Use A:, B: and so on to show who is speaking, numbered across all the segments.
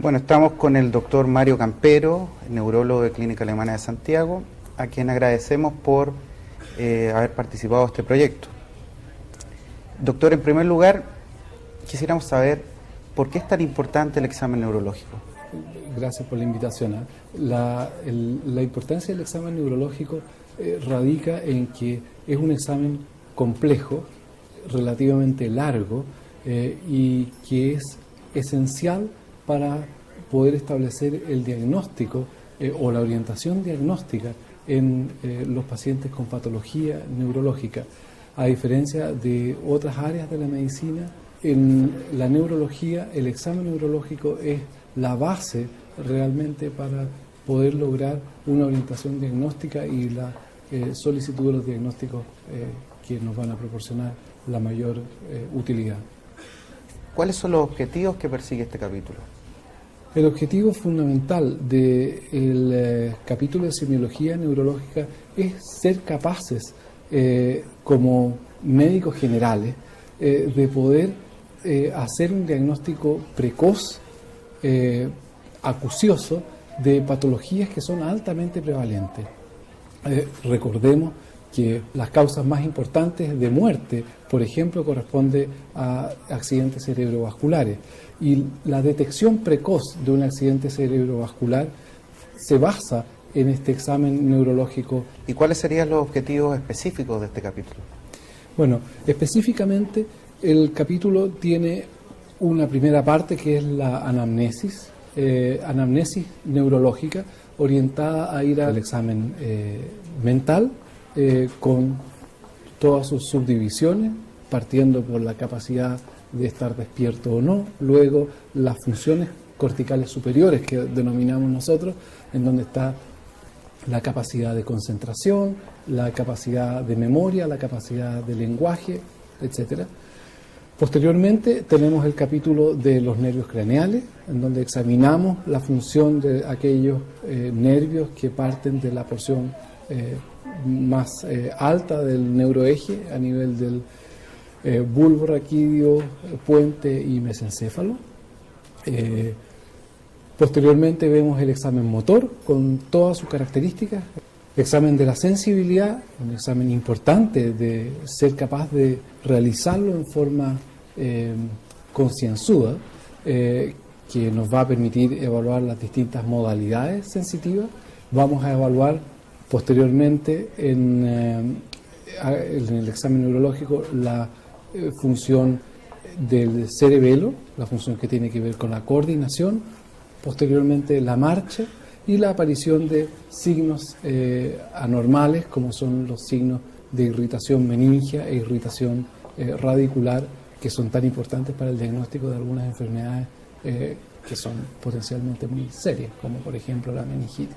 A: Bueno, estamos con el doctor Mario Campero, neurólogo de Clínica Alemana de Santiago, a quien agradecemos por haber participado de este proyecto. Doctor, en primer lugar, quisiéramos saber por qué es tan importante el examen neurológico.
B: Gracias por la invitación. La importancia del examen neurológico radica en que es un examen complejo, relativamente largo, y que es esencial para poder establecer el diagnóstico o la orientación diagnóstica en los pacientes con patología neurológica. A diferencia de otras áreas de la medicina, en la neurología el examen neurológico es la base realmente para poder lograr una orientación diagnóstica y la solicitud de los diagnósticos que nos van a proporcionar la mayor utilidad.
A: ¿Cuáles son los objetivos que persigue este capítulo?
B: El objetivo fundamental del capítulo de semiología neurológica es ser capaces, como médicos generales, de poder hacer un diagnóstico precoz, acucioso, de patologías que son altamente prevalentes. Recordemos que las causas más importantes de muerte, por ejemplo, corresponde a accidentes cerebrovasculares. Y la detección precoz de un accidente cerebrovascular se basa en este examen neurológico.
A: ¿Y cuáles serían los objetivos específicos de este capítulo?
B: Bueno, específicamente el capítulo tiene una primera parte que es la anamnesis neurológica, orientada a ir al examen mental, con todas sus subdivisiones, partiendo por la capacidad de estar despierto o no, luego las funciones corticales superiores que denominamos nosotros, en donde está la capacidad de concentración, la capacidad de memoria, la capacidad de lenguaje, etc. Posteriormente tenemos el capítulo de los nervios craneales, en donde examinamos la función de aquellos nervios que parten de la porción más alta del neuroeje a nivel del bulbo raquídeo, puente y mesencéfalo. Posteriormente vemos el examen motor con todas sus características, examen de la sensibilidad, un examen importante de ser capaz de realizarlo en forma concienzuda, que nos va a permitir evaluar las distintas modalidades sensitivas. Vamos a evaluar posteriormente en el examen neurológico la función del cerebelo, la función que tiene que ver con la coordinación, posteriormente la marcha y la aparición de signos anormales, como son los signos de irritación meningia e irritación radicular, que son tan importantes para el diagnóstico de algunas enfermedades que son potencialmente muy serias, como por ejemplo la meningitis.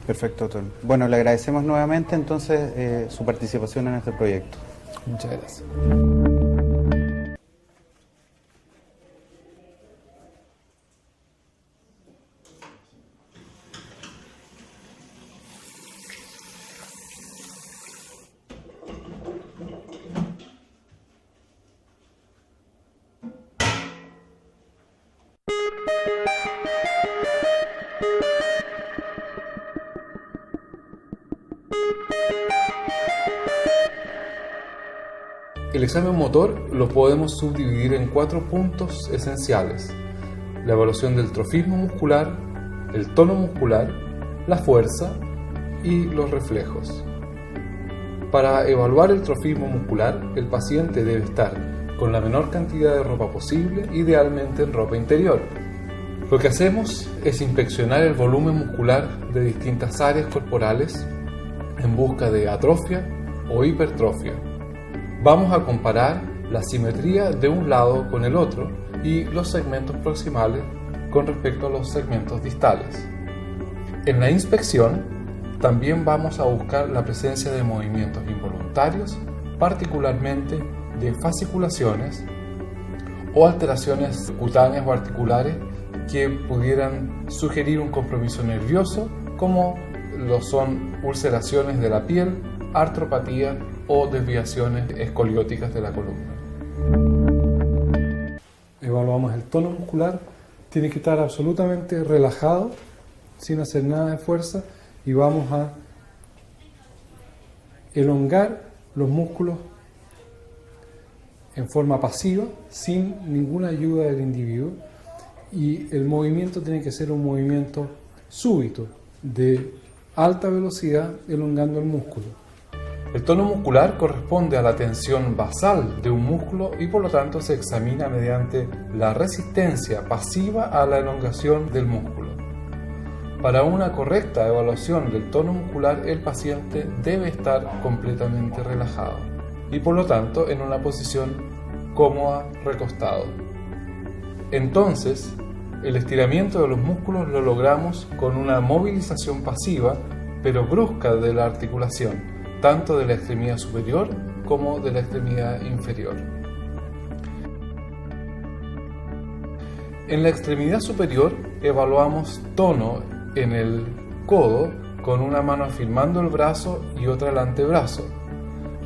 A: Perfecto, doctor. Bueno, le agradecemos nuevamente entonces su participación en este proyecto.
B: Muchas gracias.
C: El examen motor lo podemos subdividir en 4 puntos esenciales: la evaluación del trofismo muscular, el tono muscular, la fuerza y los reflejos. Para evaluar el trofismo muscular, el paciente debe estar con la menor cantidad de ropa posible, idealmente en ropa interior. Lo que hacemos es inspeccionar el volumen muscular de distintas áreas corporales en busca de atrofia o hipertrofia. Vamos a comparar la simetría de un lado con el otro y los segmentos proximales con respecto a los segmentos distales. En la inspección también vamos a buscar la presencia de movimientos involuntarios, particularmente de fasciculaciones o alteraciones cutáneas o articulares que pudieran sugerir un compromiso nervioso, como lo son ulceraciones de la piel, artropatía o desviaciones escolióticas de la columna.
B: Evaluamos el tono muscular, Tiene que estar absolutamente relajado, sin hacer nada de fuerza, y vamos a elongar los músculos en forma pasiva, sin ninguna ayuda del individuo, y el movimiento tiene que ser un movimiento súbito, de alta velocidad, elongando el músculo.
C: El tono muscular corresponde a la tensión basal de un músculo y por lo tanto se examina mediante la resistencia pasiva a la elongación del músculo. Para una correcta evaluación del tono muscular, el paciente debe estar completamente relajado y por lo tanto en una posición cómoda, recostado. Entonces, el estiramiento de los músculos lo logramos con una movilización pasiva pero brusca de la articulación, tanto de la extremidad superior como de la extremidad inferior. En la extremidad superior evaluamos tono en el codo con una mano afirmando el brazo y otra el antebrazo.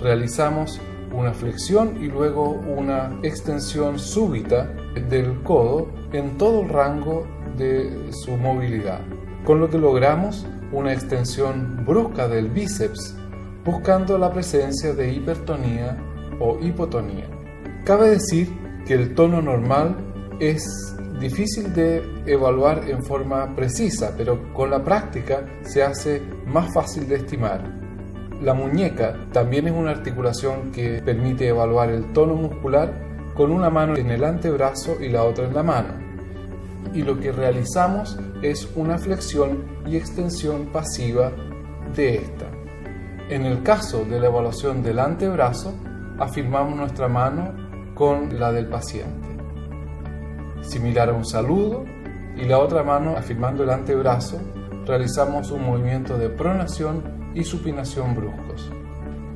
C: Realizamos una flexión y luego una extensión súbita del codo en todo el rango de su movilidad, con lo que logramos una extensión brusca del bíceps, buscando la presencia de hipertonía o hipotonía. Cabe decir que el tono normal es difícil de evaluar en forma precisa, pero con la práctica se hace más fácil de estimar. La muñeca también es una articulación que permite evaluar el tono muscular con una mano en el antebrazo y la otra en la mano. Y lo que realizamos es una flexión y extensión pasiva de esta. En el caso de la evaluación del antebrazo, afirmamos nuestra mano con la del paciente, similar a un saludo, y la otra mano afirmando el antebrazo, realizamos un movimiento de pronación y supinación bruscos.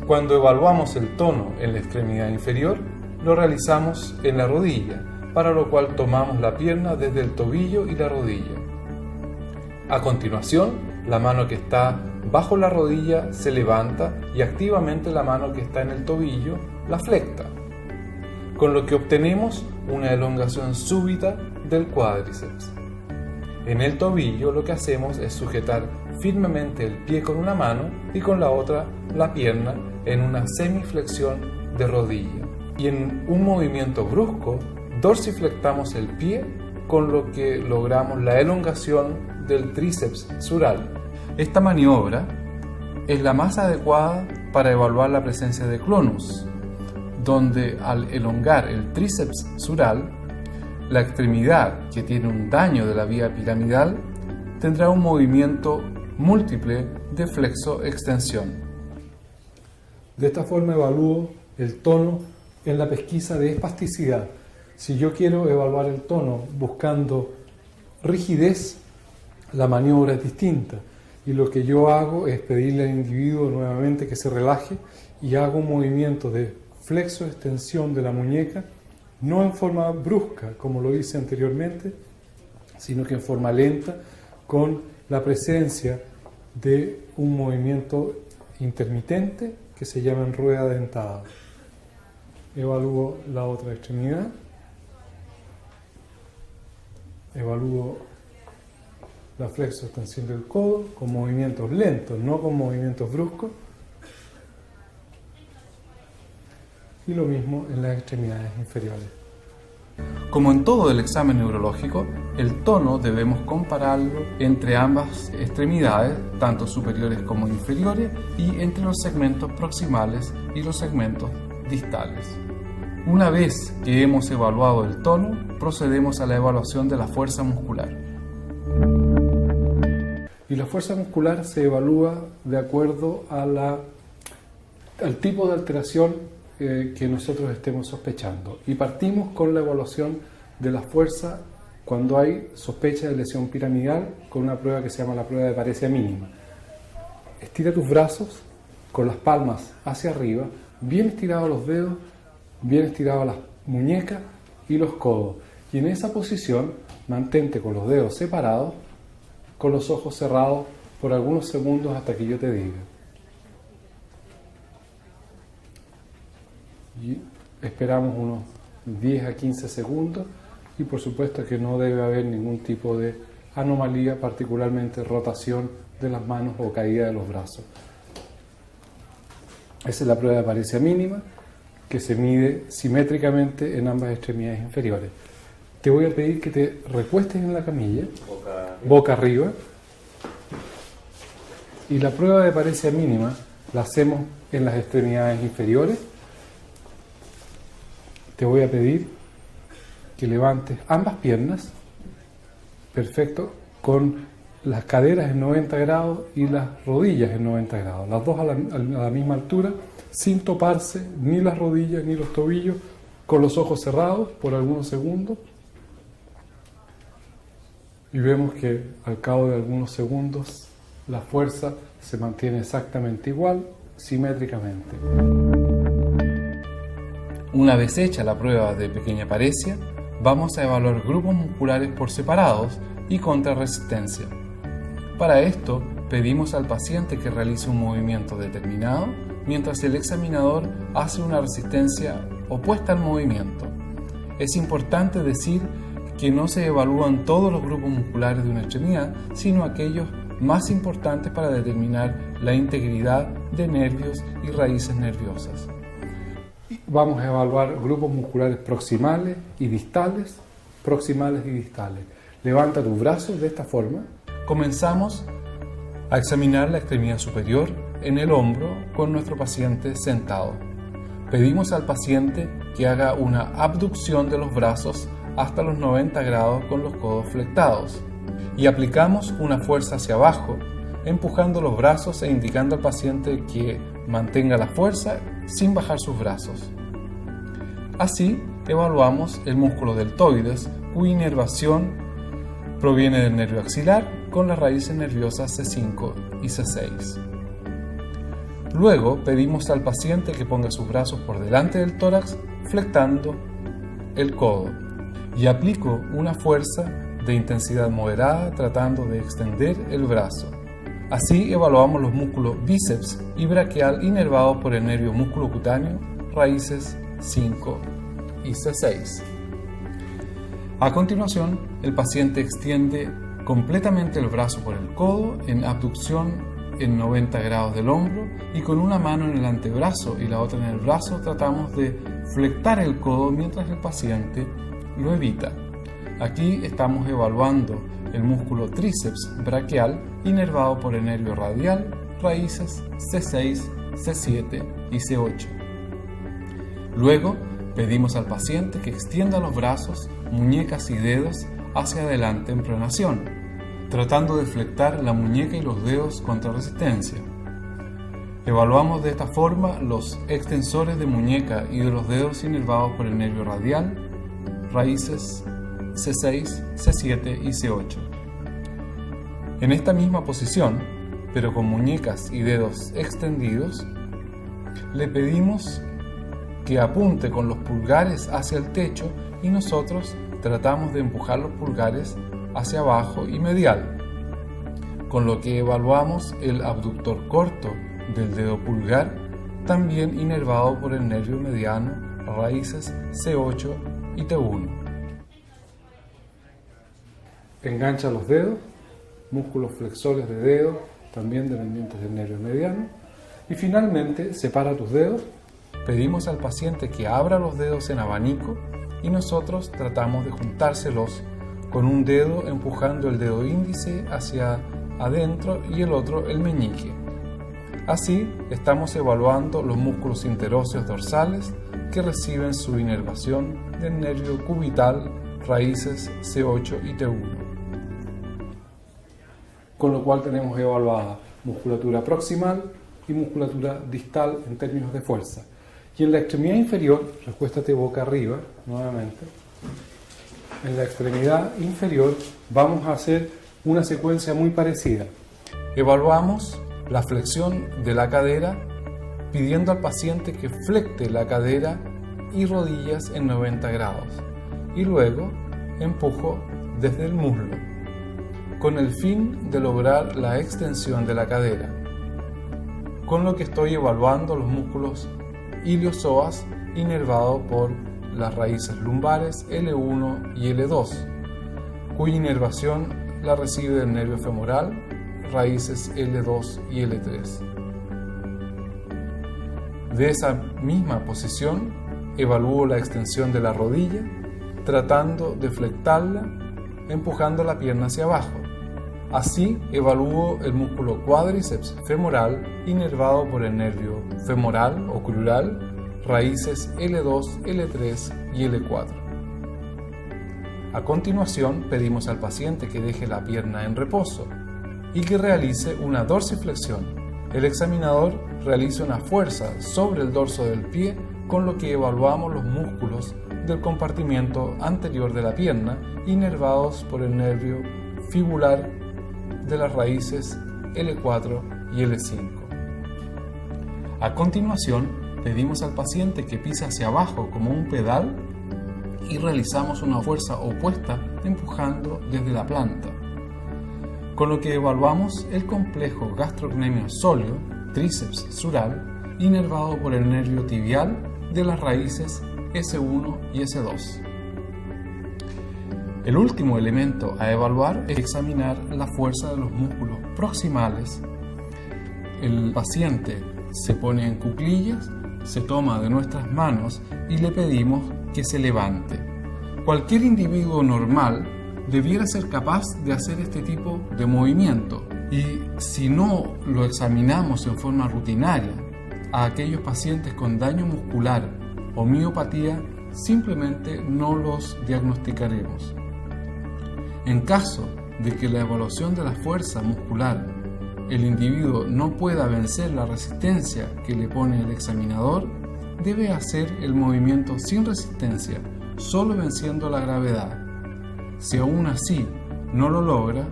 C: Cuando evaluamos el tono en la extremidad inferior, lo realizamos en la rodilla, para lo cual tomamos la pierna desde el tobillo y la rodilla. A continuación, la mano que está bajo la rodilla se levanta y activamente la mano que está en el tobillo la flecta, con lo que obtenemos una elongación súbita del cuádriceps. En el tobillo lo que hacemos es sujetar firmemente el pie con una mano y con la otra la pierna en una semiflexión de rodilla. Y en un movimiento brusco dorsiflectamos el pie, con lo que logramos la elongación del tríceps sural. Esta maniobra es la más adecuada para evaluar la presencia de clonus, donde al elongar el tríceps sural, la extremidad que tiene un daño de la vía piramidal tendrá un movimiento múltiple de flexo-extensión.
B: De esta forma evalúo el tono en la pesquisa de espasticidad. Si yo quiero evaluar el tono buscando rigidez, la maniobra es distinta. Y lo que yo hago es pedirle al individuo nuevamente que se relaje y hago un movimiento de flexo-extensión de la muñeca, no en forma brusca, como lo hice anteriormente, sino que en forma lenta, con la presencia de un movimiento intermitente que se llama en rueda dentada. Evalúo la otra extremidad, evalúo la flexo-extensión del codo con movimientos lentos, no con movimientos bruscos, y lo mismo en las extremidades inferiores.
C: Como en todo el examen neurológico, el tono debemos compararlo entre ambas extremidades, tanto superiores como inferiores, y entre los segmentos proximales y los segmentos distales. Una vez que hemos evaluado el tono, procedemos a la evaluación de la fuerza muscular.
B: Y la fuerza muscular se evalúa de acuerdo a al tipo de alteración que nosotros estemos sospechando. Y partimos con la evaluación de la fuerza cuando hay sospecha de lesión piramidal con una prueba que se llama la prueba de paresia mínima. Estira tus brazos con las palmas hacia arriba, bien estirados los dedos, bien estiradas las muñecas y los codos. Y en esa posición mantente con los dedos separados, con los ojos cerrados por algunos segundos hasta que yo te diga. Y esperamos unos 10 a 15 segundos y por supuesto que no debe haber ningún tipo de anomalía, particularmente rotación de las manos o caída de los brazos. Esa es la prueba de paresia mínima, que se mide simétricamente en ambas extremidades inferiores. Te voy a pedir que te recuestes en la camilla, boca arriba, y la prueba de paresia mínima la hacemos en las extremidades inferiores. Te voy a pedir que levantes ambas piernas, perfecto, con las caderas en 90 grados y las rodillas en 90 grados, las dos a la misma altura, sin toparse ni las rodillas ni los tobillos, con los ojos cerrados por algunos segundos. Y vemos que al cabo de algunos segundos la fuerza se mantiene exactamente igual, simétricamente.
C: Una vez hecha la prueba de pequeña paresia, vamos a evaluar grupos musculares por separados y contra resistencia. Para esto, pedimos al paciente que realice un movimiento determinado mientras el examinador hace una resistencia opuesta al movimiento. Es importante decir que no se evalúan todos los grupos musculares de una extremidad, sino aquellos más importantes para determinar la integridad de nervios y raíces nerviosas.
B: Vamos a evaluar grupos musculares proximales y distales, Levanta tus brazos de esta forma.
C: Comenzamos a examinar la extremidad superior en el hombro con nuestro paciente sentado. Pedimos al paciente que haga una abducción de los brazos hasta los 90 grados con los codos flectados y aplicamos una fuerza hacia abajo, empujando los brazos e indicando al paciente que mantenga la fuerza sin bajar sus brazos. Así evaluamos el músculo deltoides, cuya inervación proviene del nervio axilar con las raíces nerviosas C5 y C6. Luego pedimos al paciente que ponga sus brazos por delante del tórax, flectando el codo, y aplico una fuerza de intensidad moderada tratando de extender el brazo. Así evaluamos los músculos bíceps y braquial inervados por el nervio músculo cutáneo, raíces 5 y C6. A continuación, el paciente extiende completamente el brazo por el codo en abducción en 90 grados del hombro y con una mano en el antebrazo y la otra en el brazo tratamos de flectar el codo mientras el paciente lo evita. Aquí estamos evaluando el músculo tríceps braquial inervado por el nervio radial, raíces C6, C7 y C8. Luego pedimos al paciente que extienda los brazos, muñecas y dedos hacia adelante en pronación, tratando de flectar la muñeca y los dedos contra resistencia. Evaluamos de esta forma los extensores de muñeca y de los dedos inervados por el nervio radial, raíces C6, C7 y C8. En esta misma posición, pero con muñecas y dedos extendidos, le pedimos que apunte con los pulgares hacia el techo y nosotros tratamos de empujar los pulgares hacia abajo y medial, con lo que evaluamos el abductor corto del dedo pulgar, también inervado por el nervio mediano, raíces C8 y T1.
B: Engancha los dedos, músculos flexores de dedos, también dependientes del nervio mediano, y finalmente separa tus dedos.
C: Pedimos al paciente que abra los dedos en abanico y nosotros tratamos de juntárselos con un dedo empujando el dedo índice hacia adentro y el otro el meñique. Así estamos evaluando los músculos interóseos dorsales que reciben su inervación del nervio cubital, raíces C8 y T1.
B: Con lo cual tenemos evaluada musculatura proximal y musculatura distal en términos de fuerza. Y en la extremidad inferior, recuéstate boca arriba nuevamente, en la extremidad inferior vamos a hacer una secuencia muy parecida.
C: Evaluamos la flexión de la cadera pidiendo al paciente que flecte la cadera y rodillas en 90 grados y luego empujo desde el muslo con el fin de lograr la extensión de la cadera, con lo que estoy evaluando los músculos iliozoas inervados por las raíces lumbares L1 y L2, cuya inervación la recibe del nervio femoral, raíces L2 y L3. De esa misma posición, evalúo la extensión de la rodilla, tratando de flectarla, empujando la pierna hacia abajo. Así evalúo el músculo cuádriceps femoral inervado por el nervio femoral o crural, raíces L2, L3 y L4. A continuación, pedimos al paciente que deje la pierna en reposo y que realice una dorsiflexión. El examinador realiza una fuerza sobre el dorso del pie, con lo que evaluamos los músculos del compartimiento anterior de la pierna, inervados por el nervio fibular de las raíces L4 y L5. A continuación, pedimos al paciente que pise hacia abajo como un pedal y realizamos una fuerza opuesta empujando desde la planta, con lo que evaluamos el complejo gastrocnemio sóleo, tríceps sural, inervado por el nervio tibial de las raíces S1 y S2. El último elemento a evaluar es examinar la fuerza de los músculos proximales. El paciente se pone en cuclillas, se toma de nuestras manos y le pedimos que se levante. Cualquier individuo normal debiera ser capaz de hacer este tipo de movimiento, y si no lo examinamos en forma rutinaria, a aquellos pacientes con daño muscular o miopatía simplemente no los diagnosticaremos. En caso de que la evaluación de la fuerza muscular el individuo no pueda vencer la resistencia que le pone el examinador, debe hacer el movimiento sin resistencia, solo venciendo la gravedad. Si aún así no lo logra,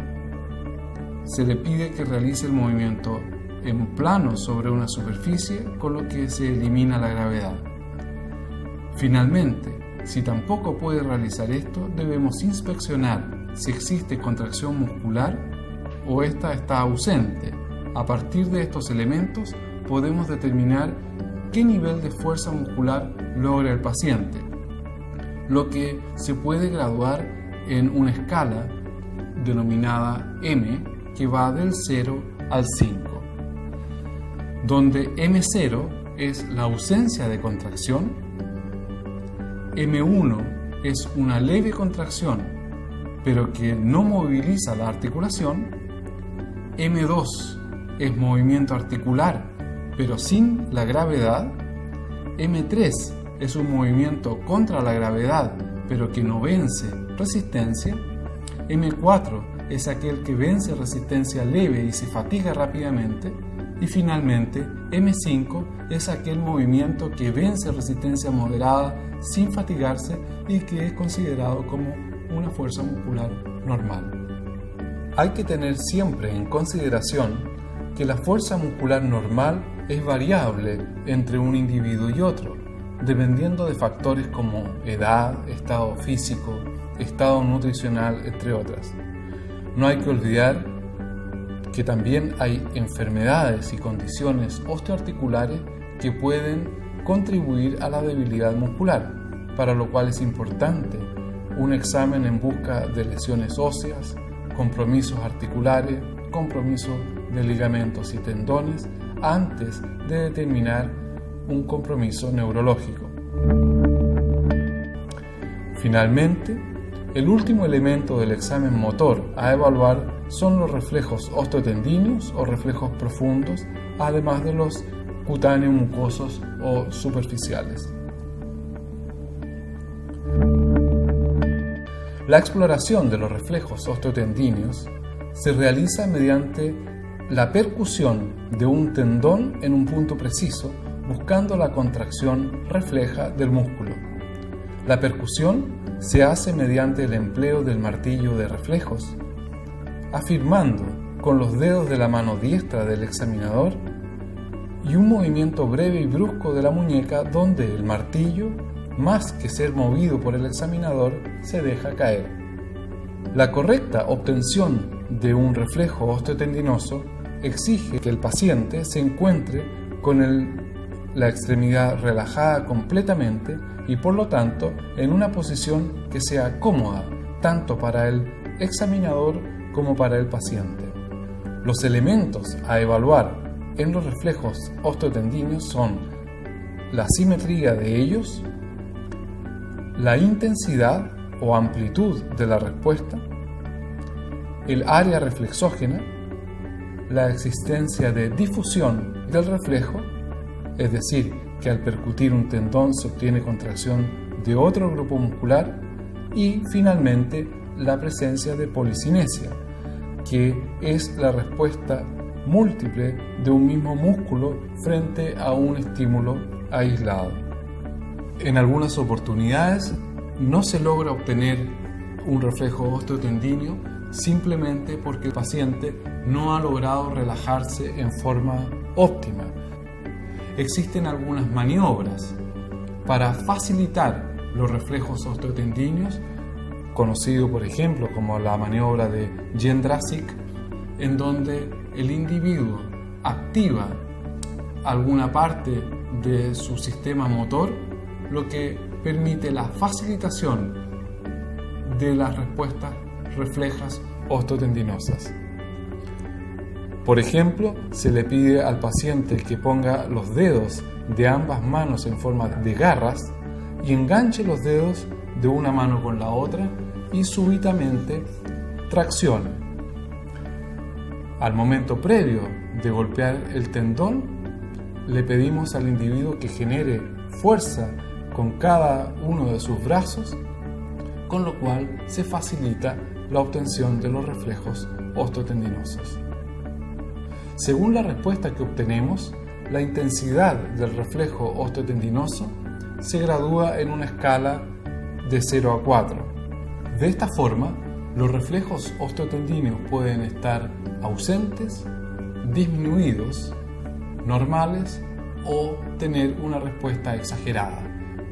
C: se le pide que realice el movimiento en plano sobre una superficie, con lo que se elimina la gravedad. Finalmente, si tampoco puede realizar esto, debemos inspeccionar si existe contracción muscular o esta está ausente. A partir de estos elementos podemos determinar qué nivel de fuerza muscular logra el paciente, lo que se puede graduar en una escala denominada M, que va del 0 al 5, donde M0 es la ausencia de contracción, M1 es una leve contracción pero que no moviliza la articulación, M2 es movimiento articular pero sin la gravedad, M3 es un movimiento contra la gravedad pero que no vence resistencia, M4 es aquel que vence resistencia leve y se fatiga rápidamente, y finalmente M5 es aquel movimiento que vence resistencia moderada sin fatigarse y que es considerado como una fuerza muscular normal. Hay que tener siempre en consideración que la fuerza muscular normal es variable entre un individuo y otro, dependiendo de factores como edad, estado físico, estado nutricional, entre otras. No hay que olvidar que también hay enfermedades y condiciones osteoarticulares que pueden contribuir a la debilidad muscular, para lo cual es importante un examen en busca de lesiones óseas, compromisos articulares, compromisos de ligamentos y tendones, antes de determinar un compromiso neurológico. Finalmente, el último elemento del examen motor a evaluar son los reflejos osteotendíneos o reflejos profundos, además de los cutáneos mucosos o superficiales. La exploración de los reflejos osteotendíneos se realiza mediante la percusión de un tendón en un punto preciso, buscando la contracción refleja del músculo. La percusión se hace mediante el empleo del martillo de reflejos, afirmando con los dedos de la mano diestra del examinador y un movimiento breve y brusco de la muñeca donde el martillo, más que ser movido por el examinador, se deja caer. La correcta obtención de un reflejo osteotendinoso exige que el paciente se encuentre con el la extremidad relajada completamente y por lo tanto en una posición que sea cómoda tanto para el examinador como para el paciente. Los elementos a evaluar en los reflejos osteotendíneos son la simetría de ellos, la intensidad o amplitud de la respuesta, el área reflexógena, la existencia de difusión del reflejo, es decir, que al percutir un tendón se obtiene contracción de otro grupo muscular, y finalmente la presencia de policinesia, que es la respuesta múltiple de un mismo músculo frente a un estímulo aislado. En algunas oportunidades no se logra obtener un reflejo osteotendíneo simplemente porque el paciente no ha logrado relajarse en forma óptima. Existen algunas maniobras para facilitar los reflejos osteotendíneos, conocido por ejemplo como la maniobra de Jędrusik, en donde el individuo activa alguna parte de su sistema motor, lo que permite la facilitación de las respuestas reflejas osteotendinosas. Por ejemplo, se le pide al paciente que ponga los dedos de ambas manos en forma de garras y enganche los dedos de una mano con la otra y súbitamente traccione. Al momento previo de golpear el tendón, le pedimos al individuo que genere fuerza con cada uno de sus brazos, con lo cual se facilita la obtención de los reflejos osteotendinosos. Según la respuesta que obtenemos, la intensidad del reflejo osteotendinoso se gradúa en una escala de 0 a 4. De esta forma, los reflejos osteotendíneos pueden estar ausentes, disminuidos, normales o tener una respuesta exagerada.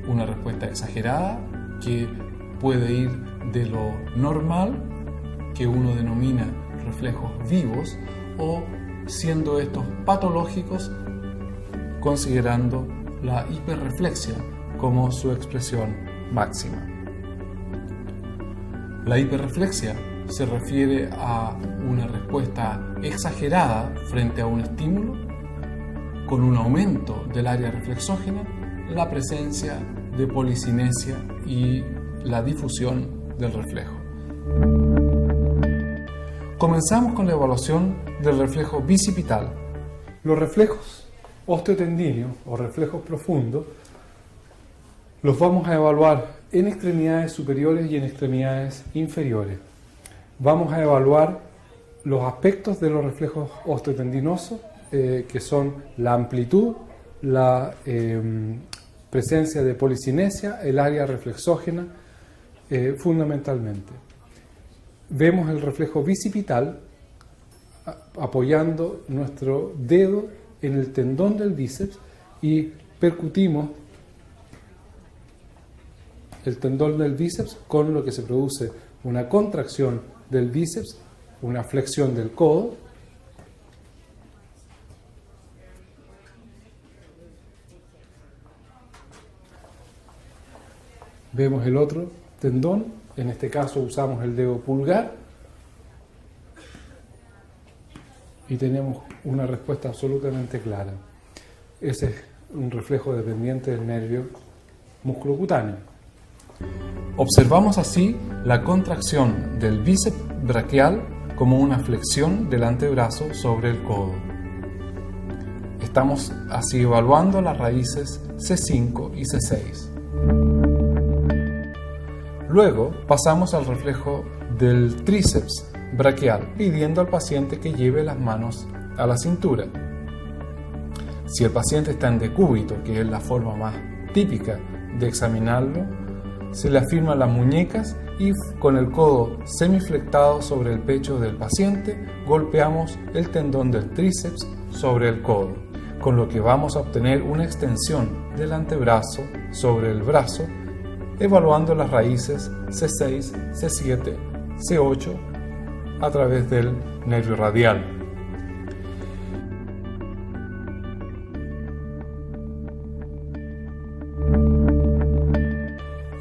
C: Una respuesta exagerada que puede ir de lo normal, que uno denomina reflejos vivos, o siendo estos patológicos, considerando la hiperreflexia como su expresión máxima. La hiperreflexia se refiere a una respuesta exagerada frente a un estímulo, con un aumento del área reflexógena, la presencia de policinesia y la difusión del reflejo. Comenzamos con la evaluación del reflejo bicipital.
B: Los reflejos osteotendíneos o reflejos profundos los vamos a evaluar en extremidades superiores y en extremidades inferiores. Vamos a evaluar los aspectos de los reflejos osteotendinosos, que son la amplitud, la presencia de policinesia, el área reflexógena, fundamentalmente. Vemos el reflejo bicipital apoyando nuestro dedo en el tendón del bíceps y percutimos el tendón del bíceps, con lo que se produce una contracción del bíceps, una flexión del codo. Vemos el otro tendón, en este caso usamos el dedo pulgar y tenemos una respuesta absolutamente clara. Ese es un reflejo dependiente del nervio musculocutáneo.
C: Observamos así la contracción del bíceps braquial como una flexión del antebrazo sobre el codo. Estamos así evaluando las raíces C5 y C6. Luego pasamos al reflejo del tríceps braquial, pidiendo al paciente que lleve las manos a la cintura. Si el paciente está en decúbito, que es la forma más típica de examinarlo, se le afirman las muñecas y con el codo semiflectado sobre el pecho del paciente golpeamos el tendón del tríceps sobre el codo, con lo que vamos a obtener una extensión del antebrazo sobre el brazo, evaluando las raíces C6, C7, C8 a través del nervio radial.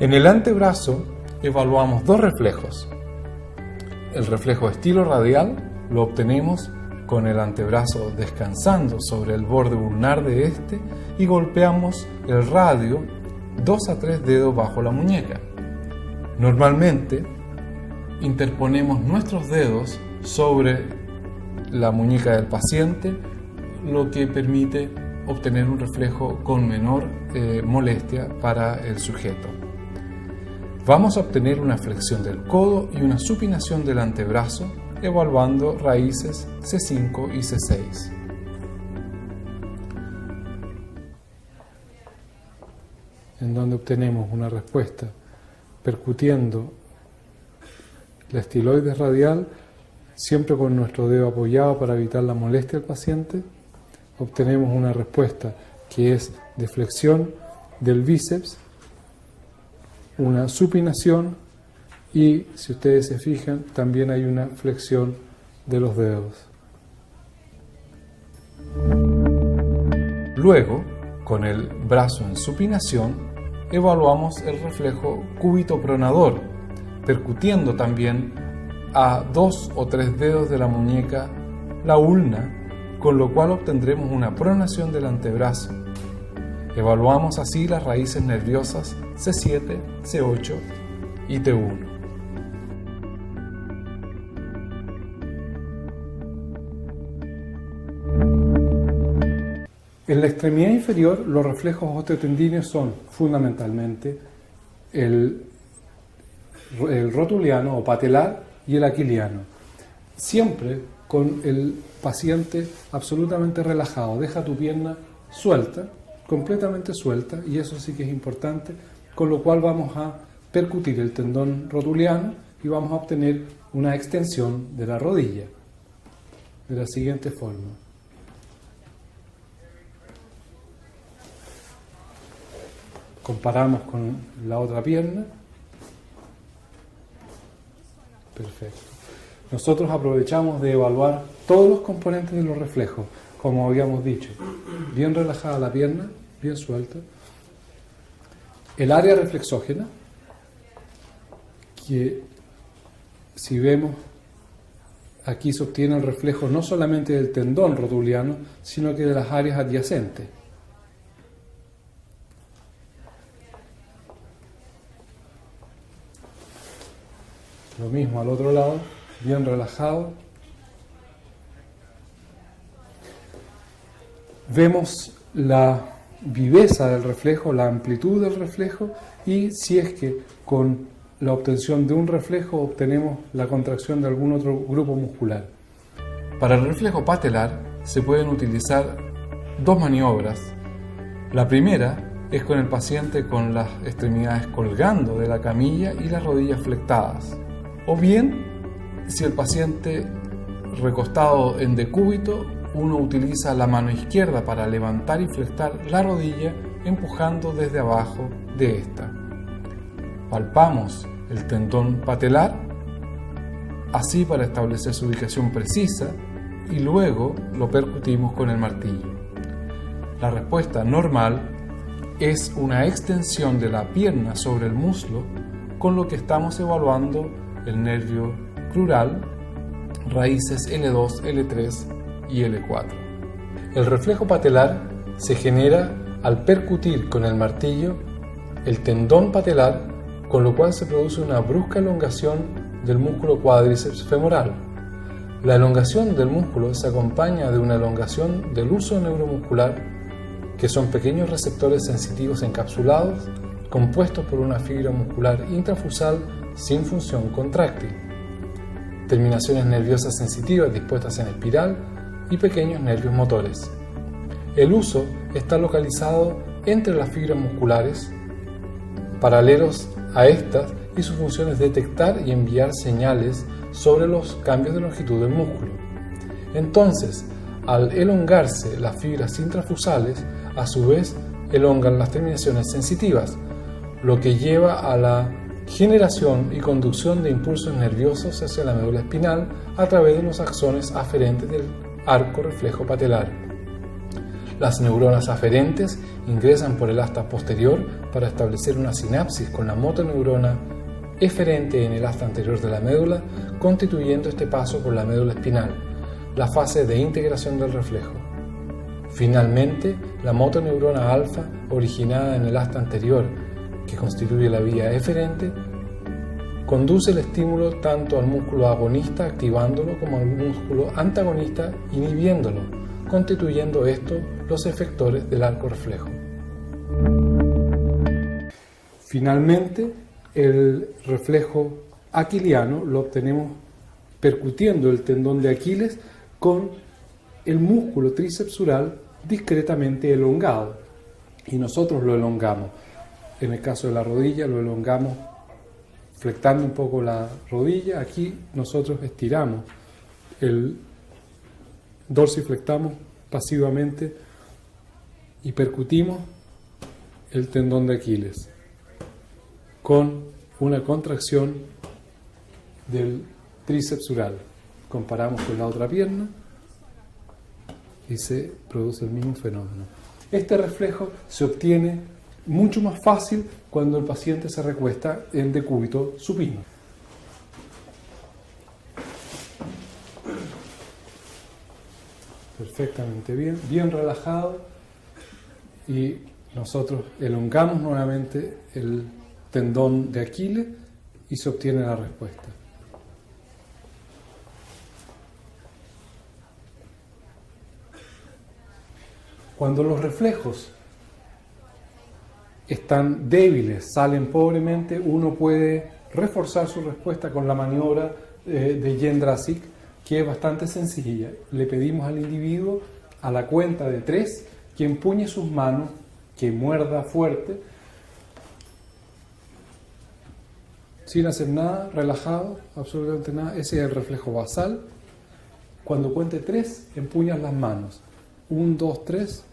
C: En el antebrazo evaluamos dos reflejos. El reflejo estilo radial lo obtenemos con el antebrazo descansando sobre el borde ulnar de este y golpeamos el radio 2 a 3 dedos bajo la muñeca. Normalmente interponemos nuestros dedos sobre la muñeca del paciente, lo que permite obtener un reflejo con menor molestia para el sujeto. Vamos a obtener una flexión del codo y una supinación del antebrazo, evaluando raíces C5 y C6.
B: En donde obtenemos una respuesta percutiendo la estiloides radial, siempre con nuestro dedo apoyado para evitar la molestia al paciente. Obtenemos una respuesta que es de flexión del bíceps, una supinación y, si ustedes se fijan, también hay una flexión de los dedos.
C: Luego, con el brazo en supinación, evaluamos el reflejo cúbito-pronador, percutiendo también a 2 o 3 dedos de la muñeca la ulna, con lo cual obtendremos una pronación del antebrazo. Evaluamos así las raíces nerviosas C7, C8 y T1.
B: En la extremidad inferior, los reflejos osteotendíneos son fundamentalmente el rotuliano o patelar y el aquiliano. Siempre con el paciente absolutamente relajado. Deja tu pierna suelta, completamente suelta, y eso sí que es importante, con lo cual vamos a percutir el tendón rotuliano y vamos a obtener una extensión de la rodilla de la siguiente forma. Comparamos con la otra pierna. Perfecto. Nosotros aprovechamos de evaluar todos los componentes de los reflejos, como habíamos dicho. Bien relajada la pierna, bien suelta. El área reflexógena, que si vemos, aquí se obtiene el reflejo no solamente del tendón rotuliano, sino que de las áreas adyacentes. Lo mismo al otro lado, bien relajado. Vemos la viveza del reflejo, la amplitud del reflejo, y si es que con la obtención de un reflejo obtenemos la contracción de algún otro grupo muscular.
C: Para el reflejo patelar se pueden utilizar dos maniobras. La primera es con el paciente con las extremidades colgando de la camilla y las rodillas flectadas. O bien, si el paciente recostado en decúbito, uno utiliza la mano izquierda para levantar y flectar la rodilla empujando desde abajo de esta. Palpamos el tendón patelar, así para establecer su ubicación precisa, y luego lo percutimos con el martillo. La respuesta normal es una extensión de la pierna sobre el muslo, con lo que estamos evaluando el nervio crural, raíces L2, L3 y L4. El reflejo patelar se genera al percutir con el martillo el tendón patelar, con lo cual se produce una brusca elongación del músculo cuádriceps femoral. La elongación del músculo se acompaña de una elongación del huso neuromuscular, que son pequeños receptores sensitivos encapsulados compuestos por una fibra muscular intrafusal sin función contráctil, terminaciones nerviosas sensitivas dispuestas en espiral y pequeños nervios motores. El huso está localizado entre las fibras musculares, paralelos a estas, y su función es detectar y enviar señales sobre los cambios de longitud del músculo. Entonces, al elongarse las fibras intrafusales, a su vez elongan las terminaciones sensitivas, lo que lleva a la generación y conducción de impulsos nerviosos hacia la médula espinal a través de los axones aferentes del arco reflejo patelar. Las neuronas aferentes ingresan por el asta posterior para establecer una sinapsis con la motoneurona eferente en el asta anterior de la médula, constituyendo este paso por la médula espinal, la fase de integración del reflejo. Finalmente, la motoneurona alfa, originada en el asta anterior, que constituye la vía eferente, conduce el estímulo tanto al músculo agonista activándolo como al músculo antagonista inhibiéndolo, constituyendo estos los efectores del arco reflejo. Finalmente, el reflejo aquiliano lo obtenemos percutiendo el tendón de Aquiles con el músculo tricepsural discretamente elongado, y nosotros lo elongamos. En el caso de la rodilla lo elongamos flectando un poco la rodilla. Aquí nosotros estiramos el dorsiflectamos pasivamente y percutimos el tendón de Aquiles con una contracción del tricepsural. Comparamos con la otra pierna y se produce el mismo fenómeno. Este reflejo se obtiene mucho más fácil cuando el paciente se recuesta en decúbito supino. Perfectamente bien relajado, y nosotros elongamos nuevamente el tendón de Aquiles y se obtiene la respuesta. Cuando los reflejos están débiles, salen pobremente, uno puede reforzar su respuesta con la maniobra de Jędrusik, que es bastante sencilla. Le pedimos al individuo a la cuenta de 3 que empuñe sus manos, que muerda fuerte, sin hacer nada, relajado, absolutamente nada. Ese es el reflejo basal. Cuando cuente 3, empuñas las manos. 1, 2, 3,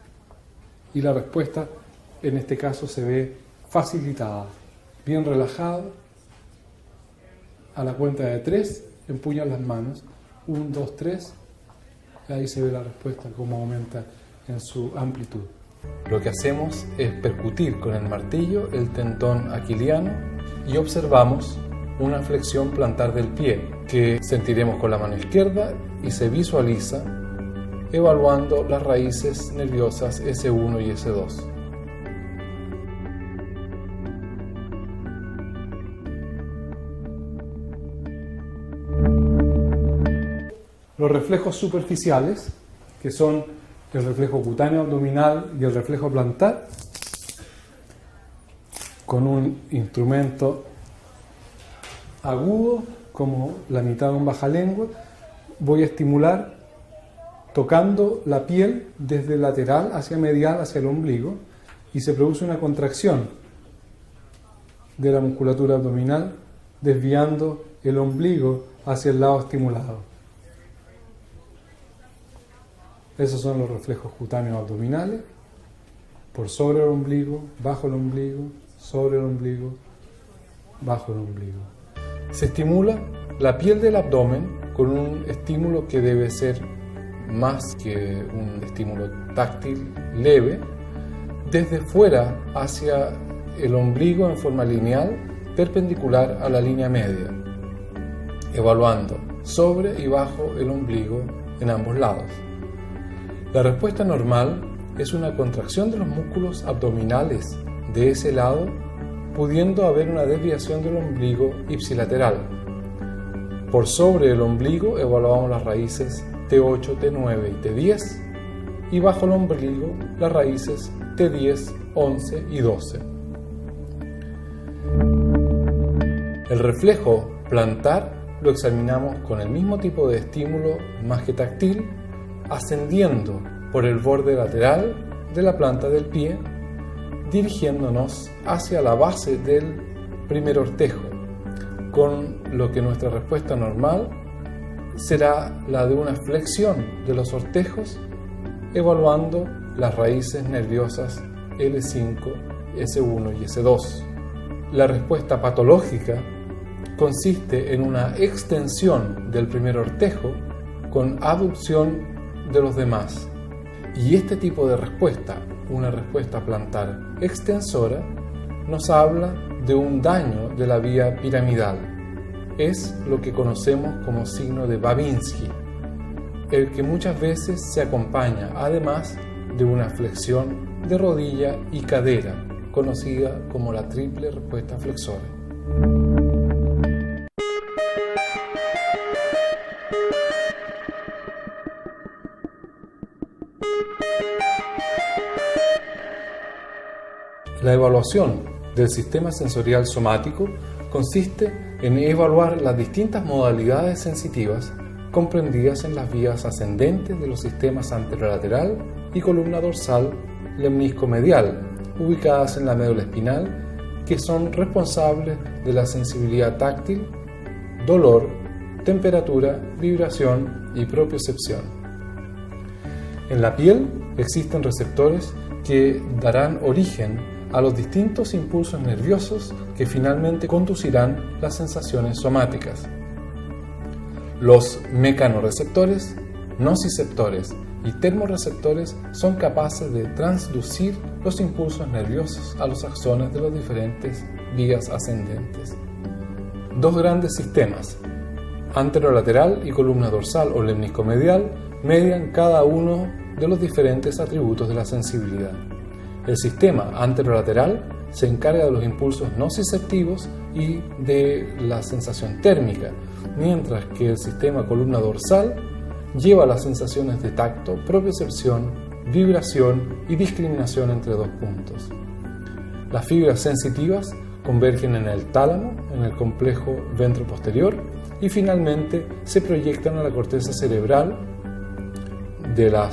C: y la respuesta en este caso se ve facilitada, bien relajado. A la cuenta de 3, empuñas las manos. 1, 2, 3, y ahí se ve la respuesta, cómo aumenta en su amplitud. Lo que hacemos es percutir con el martillo el tendón aquiliano y observamos una flexión plantar del pie que sentiremos con la mano izquierda y se visualiza evaluando las raíces nerviosas S1 y S2. Los reflejos superficiales, que son el reflejo cutáneo abdominal y el reflejo plantar, con un instrumento agudo como la mitad de un bajalengua, voy a estimular tocando la piel desde lateral hacia medial hacia el ombligo, y se produce una contracción de la musculatura abdominal desviando el ombligo hacia el lado estimulado. Esos son los reflejos cutáneos abdominales, por sobre el ombligo, bajo el ombligo, sobre el ombligo, bajo el ombligo. Se estimula la piel del abdomen con un estímulo que debe ser más que un estímulo táctil leve, desde fuera hacia el ombligo en forma lineal, perpendicular a la línea media, evaluando sobre y bajo el ombligo en ambos lados. La respuesta normal es una contracción de los músculos abdominales de ese lado, pudiendo haber una desviación del ombligo ipsilateral. Por sobre el ombligo evaluamos las raíces T8, T9 y T10, y bajo el ombligo las raíces T10, 11 y 12. El reflejo plantar lo examinamos con el mismo tipo de estímulo más que táctil, ascendiendo por el borde lateral de la planta del pie, dirigiéndonos hacia la base del primer ortejo, con lo que nuestra respuesta normal será la de una flexión de los ortejos, evaluando las raíces nerviosas L5, S1 y S2. La respuesta patológica consiste en una extensión del primer ortejo con abducción de los demás. Y este tipo de respuesta una respuesta plantar extensora, nos habla de un daño de la vía piramidal. Es lo que conocemos como signo de Babinski, el que muchas veces se acompaña además de una flexión de rodilla y cadera, conocida como la triple respuesta flexora. La evaluación del sistema sensorial somático consiste en evaluar las distintas modalidades sensitivas comprendidas en las vías ascendentes de los sistemas anterolateral y columna dorsal lemnisco-medial, ubicadas en la médula espinal, que son responsables de la sensibilidad táctil, dolor, temperatura, vibración y propiocepción. En la piel existen receptores que darán origen a los distintos impulsos nerviosos que finalmente conducirán las sensaciones somáticas. Los mecanorreceptores, nociceptores y termorreceptores son capaces de transducir los impulsos nerviosos a los axones de las diferentes vías ascendentes. Dos grandes sistemas, anterolateral y columna dorsal o lemnisco-medial, median cada uno de los diferentes atributos de la sensibilidad. El sistema anterolateral se encarga de los impulsos nociceptivos y de la sensación térmica, mientras que el sistema columna dorsal lleva las sensaciones de tacto, propiocepción, vibración y discriminación entre dos puntos. Las fibras sensitivas convergen en el tálamo, en el complejo ventroposterior y finalmente se proyectan a la corteza cerebral de la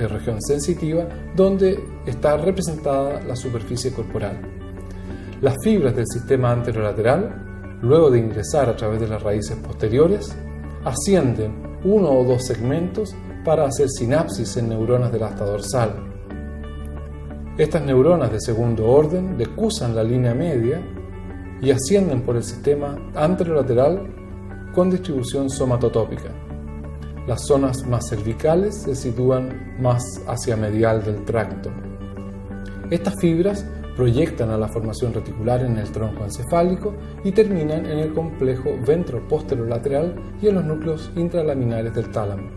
C: región sensitiva, donde está representada la superficie corporal. Las fibras del sistema anterolateral, luego de ingresar a través de las raíces posteriores, ascienden uno o dos segmentos para hacer sinapsis en neuronas del asta dorsal. Estas neuronas de segundo orden decusan la línea media y ascienden por el sistema anterolateral con distribución somatotópica. Las zonas más cervicales se sitúan más hacia medial del tracto. Estas fibras proyectan a la formación reticular en el tronco encefálico y terminan en el complejo ventroposterolateral y en los núcleos intralaminares del tálamo.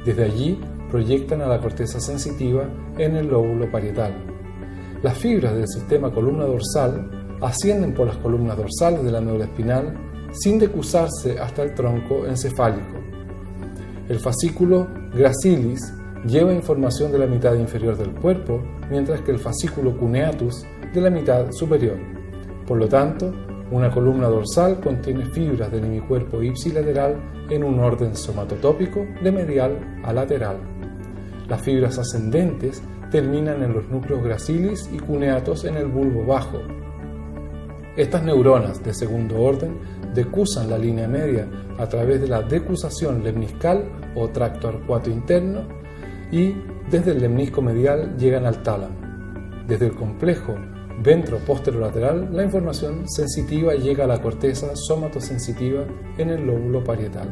C: Desde allí proyectan a la corteza sensitiva en el lóbulo parietal. Las fibras del sistema columna dorsal ascienden por las columnas dorsales de la médula espinal sin decusarse hasta el tronco encefálico. El fascículo gracilis lleva información de la mitad inferior del cuerpo, mientras que el fascículo cuneatus de la mitad superior. Por lo tanto, una columna dorsal contiene fibras del hemicuerpo ipsilateral en un orden somatotópico de medial a lateral. Las fibras ascendentes terminan en los núcleos gracilis y cuneatus en el bulbo bajo. Estas neuronas de segundo orden decusan la línea media a través de la decusación lemniscal o tracto arcuato interno y desde el lemnisco medial llegan al tálamo. Desde el complejo ventroposterolateral la información sensitiva llega a la corteza somatosensitiva en el lóbulo parietal.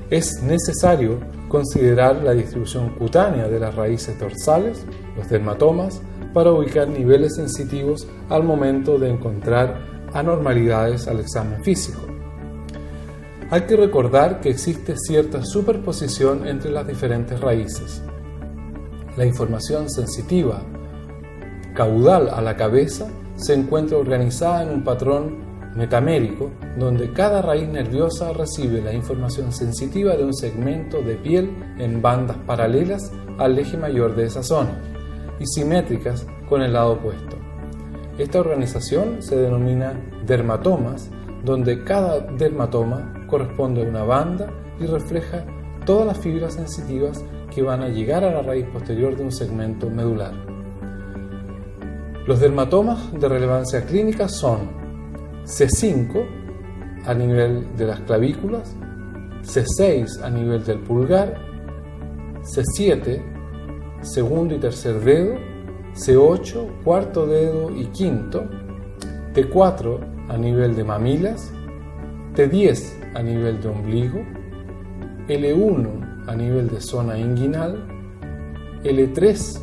C: Es necesario considerar la distribución cutánea de las raíces dorsales, los dermatomas, para ubicar niveles sensitivos al momento de encontrar anormalidades al examen físico. Hay que recordar que existe cierta superposición entre las diferentes raíces. La información sensitiva caudal a la cabeza se encuentra organizada en un patrón metamérico, donde cada raíz nerviosa recibe la información sensitiva de un segmento de piel en bandas paralelas al eje mayor de esa zona y simétricas con el lado opuesto. Esta organización se denomina dermatomas, donde cada dermatoma corresponde a una banda y refleja todas las fibras sensitivas que van a llegar a la raíz posterior de un segmento medular. Los dermatomas de relevancia clínica son C5 a nivel de las clavículas, C6 a nivel del pulgar, C7 segundo y tercer dedo, C8 cuarto dedo y quinto, T4 a nivel de mamilas, T10 a nivel de ombligo, L1 a nivel de zona inguinal, L3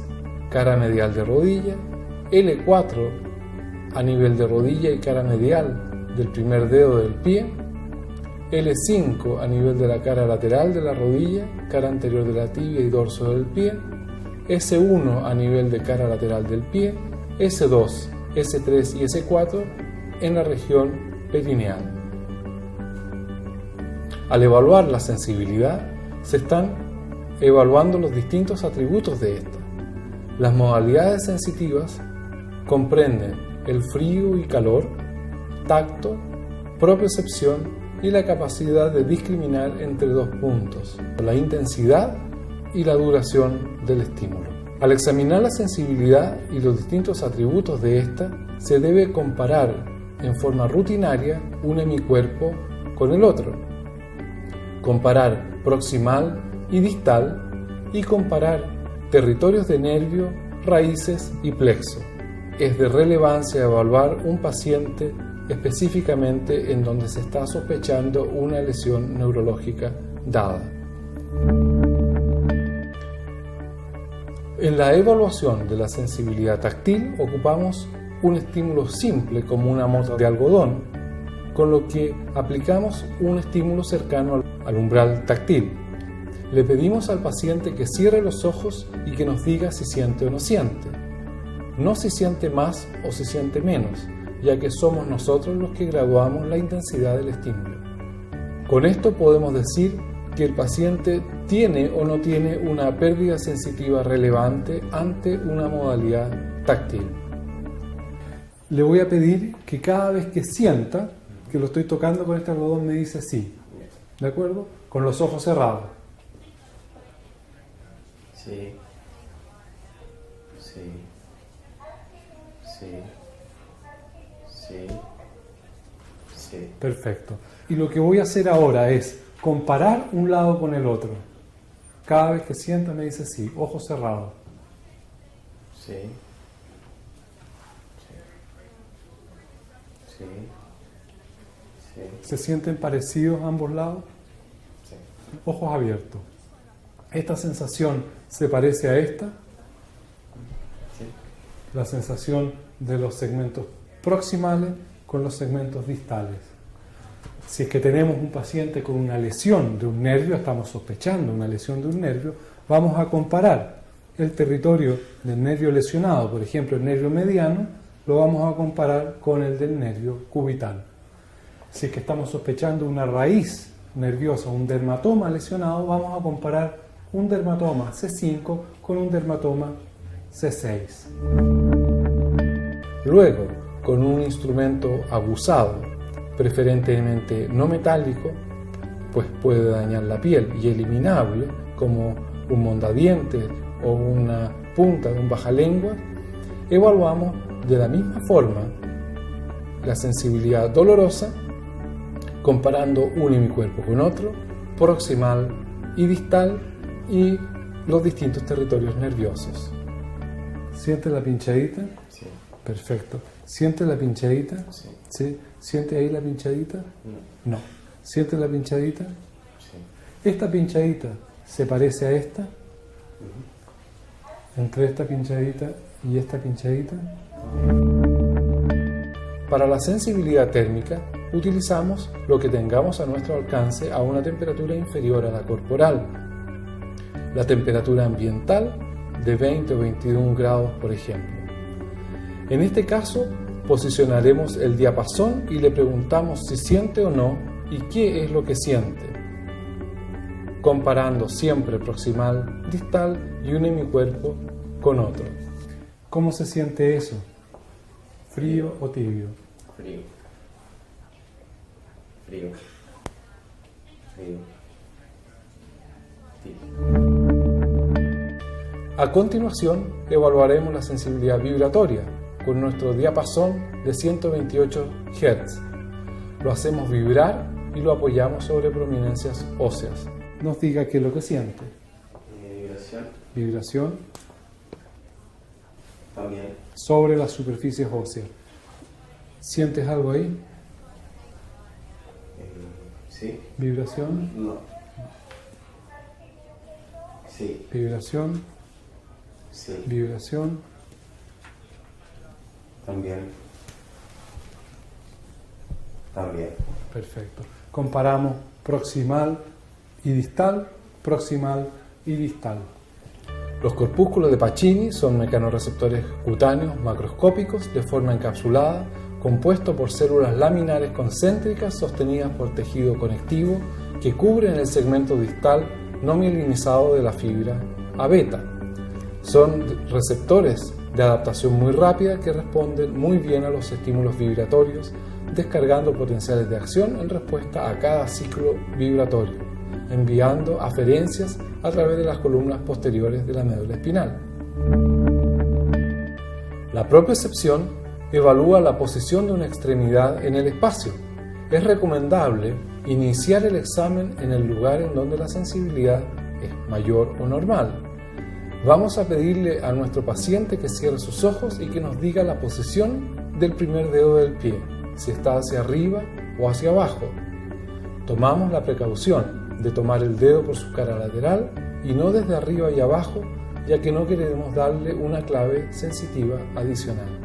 C: cara medial de rodilla, L4 a nivel de rodilla y cara medial del primer dedo del pie, L5 a nivel de la cara lateral de la rodilla, cara anterior de la tibia y dorso del pie, S1 a nivel de cara lateral del pie, S2, S3 y S4 en la región perineal. Al evaluar la sensibilidad, se están evaluando los distintos atributos de esta. Las modalidades sensitivas comprenden el frío y calor, tacto, propiocepción y la capacidad de discriminar entre dos puntos, la intensidad y la duración del estímulo. Al examinar la sensibilidad y los distintos atributos de esta, se debe comparar en forma rutinaria un hemicuerpo con el otro, comparar proximal y distal y comparar territorios de nervio, raíces y plexo. Es de relevancia evaluar un paciente específicamente en donde se está sospechando una lesión neurológica dada. En la evaluación de la sensibilidad táctil ocupamos un estímulo simple como una mota de algodón, con lo que aplicamos un estímulo cercano al umbral táctil. Le pedimos al paciente que cierre los ojos y que nos diga si siente o no siente, no si siente más o si siente menos, ya que somos nosotros los que graduamos la intensidad del estímulo. Con esto podemos decir que el paciente tiene o no tiene una pérdida sensitiva relevante ante una modalidad táctil.
B: Le voy a pedir que cada vez que sienta que lo estoy tocando con este algodón me dice sí. ¿De acuerdo? Con los ojos cerrados.
D: Sí. Sí. Sí. Sí. Sí.
B: Perfecto. Y lo que voy a hacer ahora es comparar un lado con el otro. Cada vez que sienta me dice sí, ojos cerrados.
D: Sí. Sí. Sí.
B: ¿Se sienten parecidos ambos lados?
D: Sí.
B: Ojos abiertos. ¿Esta sensación se parece a esta?
D: Sí.
B: La sensación de los segmentos proximales con los segmentos distales. Si es que tenemos un paciente con una lesión de un nervio, estamos sospechando una lesión de un nervio, vamos a comparar el territorio del nervio lesionado, por ejemplo el nervio mediano, lo vamos a comparar con el del nervio cubital. Si es que estamos sospechando una raíz nerviosa, un dermatoma lesionado, vamos a comparar un dermatoma C5 con un dermatoma C6.
C: Luego, con un instrumento abusado, preferentemente no metálico, pues puede dañar la piel y eliminable, como un mondadientes o una punta de un bajalengua, evaluamos de la misma forma la sensibilidad dolorosa comparando un hemicuerpo con otro, proximal y distal y los distintos territorios nerviosos.
B: ¿Siente la pinchadita?
D: Sí.
B: Perfecto. ¿Siente la pinchadita?
D: Sí.
B: ¿Sí? ¿Siente ahí la pinchadita?
D: No.
B: No. ¿Siente la pinchadita?
D: Sí.
B: ¿Esta pinchadita se parece a esta? Entre esta pinchadita y esta pinchadita.
C: Para la sensibilidad térmica, utilizamos lo que tengamos a nuestro alcance a una temperatura inferior a la corporal. La temperatura ambiental de 20 o 21 grados, por ejemplo. En este caso, posicionaremos el diapasón y le preguntamos si siente o no y qué es lo que siente, comparando siempre proximal, distal y un hemicuerpo con otro.
B: ¿Cómo se siente eso? ¿Frío o tibio?
D: Frío. Frío. Frío. Tibio.
C: A continuación, evaluaremos la sensibilidad vibratoria con nuestro diapasón de 128 Hz. Lo hacemos vibrar y lo apoyamos sobre prominencias óseas.
B: Nos diga qué es lo que siente.
D: Vibración.
B: Vibración
D: También.
B: sobre las superficies óseas. ¿Sientes algo ahí?
D: Sí.
B: Vibración,
D: No. Sí.
B: vibración,
D: Sí.
B: Vibración.
D: También. También.
B: Perfecto. Comparamos proximal y distal, proximal y distal. Los corpúsculos de Pacini son mecanorreceptores cutáneos macroscópicos de forma encapsulada, compuestos por células laminares concéntricas sostenidas por tejido conectivo que cubren el segmento distal no mielinizado de la fibra A beta. Son receptores de adaptación muy rápida que responden muy bien a los estímulos vibratorios, descargando potenciales de acción en respuesta a cada ciclo vibratorio, enviando aferencias a través de las columnas posteriores de la médula espinal. La propiocepción evalúa la posición de una extremidad en el espacio. Es recomendable iniciar el examen en el lugar en donde la sensibilidad es mayor o normal. Vamos a pedirle a nuestro paciente que cierre sus ojos y que nos diga la posición del primer dedo del pie, si está hacia arriba o hacia abajo. Tomamos la precaución de tomar el dedo por su cara lateral y no desde arriba y abajo, ya que no queremos darle una clave sensitiva adicional.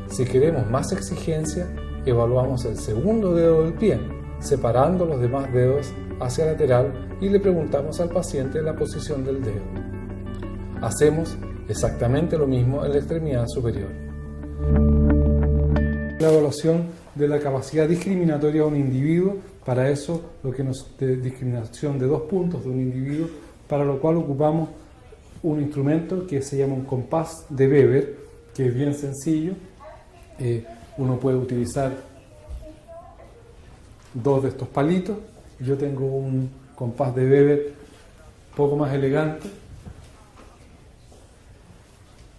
B: Si queremos más exigencia, evaluamos el segundo dedo del pie, separando los demás dedos hacia lateral y le preguntamos al paciente la posición del dedo. Hacemos exactamente lo mismo en la extremidad superior. La evaluación de la capacidad discriminatoria de un individuo, para eso lo que nos de discriminación de 2 puntos de un individuo, para lo cual ocupamos un instrumento que se llama un compás de Weber, que es bien sencillo. Uno puede utilizar 2 de estos palitos. Yo tengo un compás de Weber un poco más elegante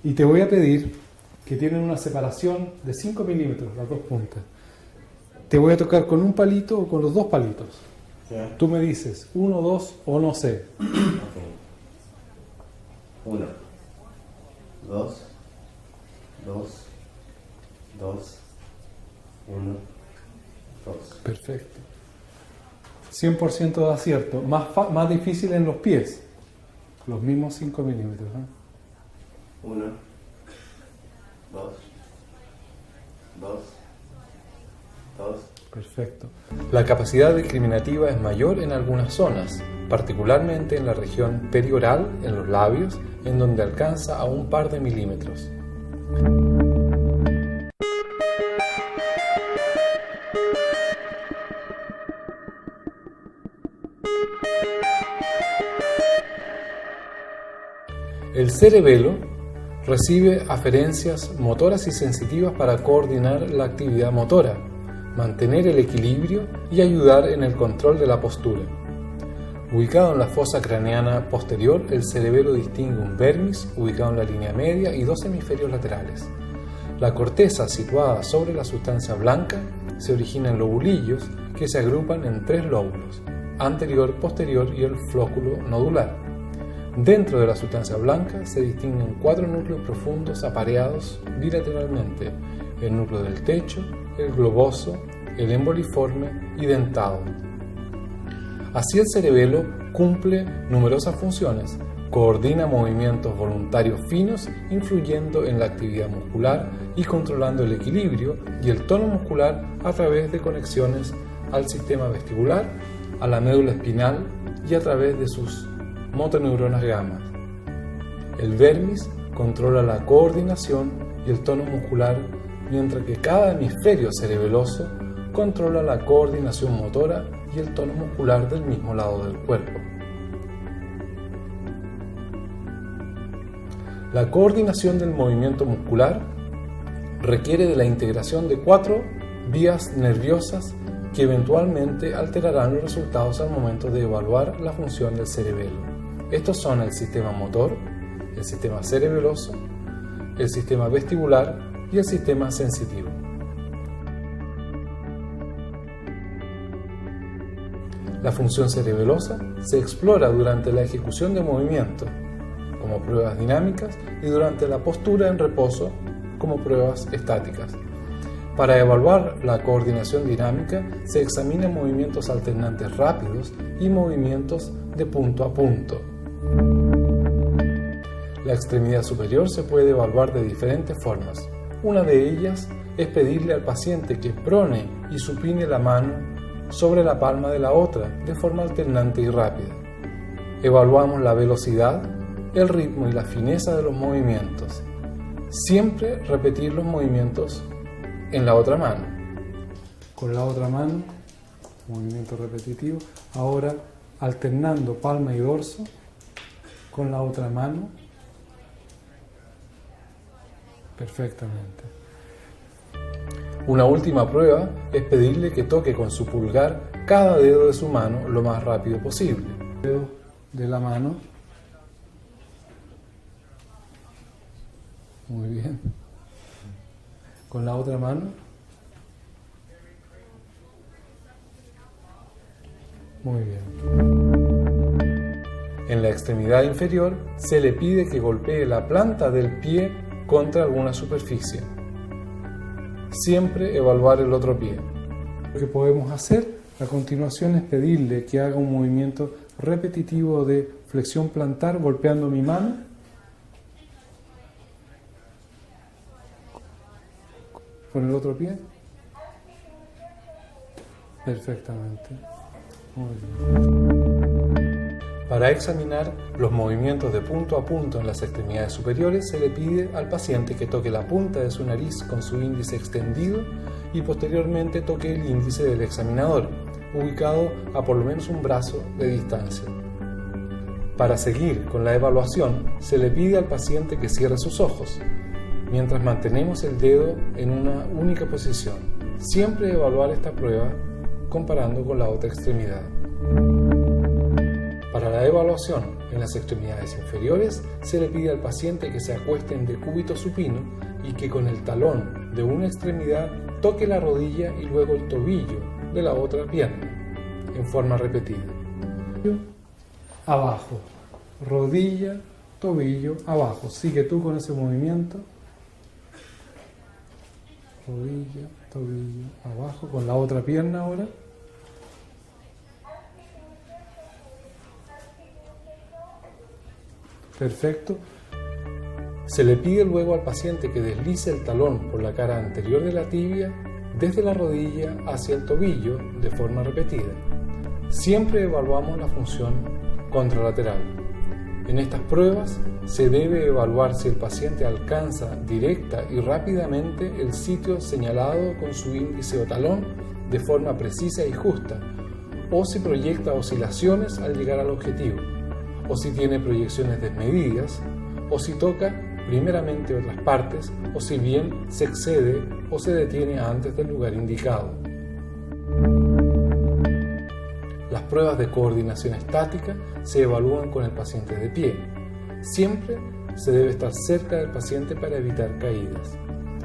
B: y te voy a pedir que tienen una separación de 5 milímetros las 2 puntas. Te voy a tocar con un palito o con los 2 palitos.
D: ¿Ya?
B: Tú me dices 1, 2 o no sé.
D: Ok. 1, 2, 2, 2, 1, 2.
B: Perfecto. 100% de acierto. Más difícil en los pies. Los mismos 5 milímetros.
D: 1, 2, 2, 2.
B: Perfecto.
C: La capacidad discriminativa es mayor en algunas zonas, particularmente en la región perioral, en los labios, en donde alcanza a un par de milímetros. El cerebelo recibe aferencias motoras y sensitivas para coordinar la actividad motora, mantener el equilibrio y ayudar en el control de la postura. Ubicado en la fosa craneana posterior, el cerebelo distingue un vermis ubicado en la línea media y 2 hemisferios laterales. La corteza situada sobre la sustancia blanca se origina en lobulillos que se agrupan en 3 lóbulos, anterior, posterior y el flóculo nodular. Dentro de la sustancia blanca se distinguen 4 núcleos profundos apareados bilateralmente: el núcleo del techo, el globoso, el emboliforme y dentado. Así el cerebelo cumple numerosas funciones, coordina movimientos voluntarios finos, influyendo en la actividad muscular y controlando el equilibrio y el tono muscular a través de conexiones al sistema vestibular, a la médula espinal y a través de sus motoneuronas gamma. El vermis controla la coordinación y el tono muscular, mientras que cada hemisferio cerebeloso controla la coordinación motora y el tono muscular del mismo lado del cuerpo. La coordinación del movimiento muscular requiere de la integración de 4 vías nerviosas que eventualmente alterarán los resultados al momento de evaluar la función del cerebelo. Estos son el sistema motor, el sistema cerebeloso, el sistema vestibular y el sistema sensitivo. La función cerebelosa se explora durante la ejecución de movimiento, como pruebas dinámicas, y durante la postura en reposo, como pruebas estáticas. Para evaluar la coordinación dinámica, se examinan movimientos alternantes rápidos y movimientos de punto a punto. La extremidad superior se puede evaluar de diferentes formas. Una de ellas es pedirle al paciente que prone y supine la mano sobre la palma de la otra de forma alternante y rápida. Evaluamos la velocidad, el ritmo y la fineza de los movimientos. Siempre repetir los movimientos en la otra mano.
B: Con la otra mano, movimiento repetitivo. Ahora alternando palma y dorso con la otra mano. Perfectamente.
C: Una última prueba es pedirle que toque con su pulgar cada dedo de su mano lo más rápido posible.
B: Dedo de la mano. Muy bien. Con la otra mano. Muy bien.
C: En la extremidad inferior se le pide que golpee la planta del pie contra alguna superficie. Siempre evaluar el otro pie.
B: Lo que podemos hacer a continuación es pedirle que haga un movimiento repetitivo de flexión plantar golpeando mi mano. Con el otro pie. Perfectamente. Muy bien.
C: Para examinar los movimientos de punto a punto en las extremidades superiores se le pide al paciente que toque la punta de su nariz con su índice extendido y posteriormente toque el índice del examinador, ubicado a por lo menos un brazo de distancia. Para seguir con la evaluación se le pide al paciente que cierre sus ojos, mientras mantenemos el dedo en una única posición. Siempre evaluar esta prueba comparando con la otra extremidad. Para la evaluación en las extremidades inferiores se le pide al paciente que se acueste en decúbito supino y que con el talón de una extremidad toque la rodilla y luego el tobillo de la otra pierna en forma repetida.
B: Abajo, rodilla, tobillo, abajo. Sigue tú con ese movimiento. Rodilla, tobillo, abajo, con la otra pierna ahora. Perfecto.
C: Se le pide luego al paciente que deslice el talón por la cara anterior de la tibia desde la rodilla hacia el tobillo de forma repetida. Siempre evaluamos la función contralateral. En estas pruebas se debe evaluar si el paciente alcanza directa y rápidamente el sitio señalado con su índice o talón de forma precisa y justa, o si proyecta oscilaciones al llegar al objetivo, o si tiene proyecciones desmedidas, o si toca primeramente otras partes, o si bien se excede o se detiene antes del lugar indicado. Las pruebas de coordinación estática se evalúan con el paciente de pie. Siempre se debe estar cerca del paciente para evitar caídas.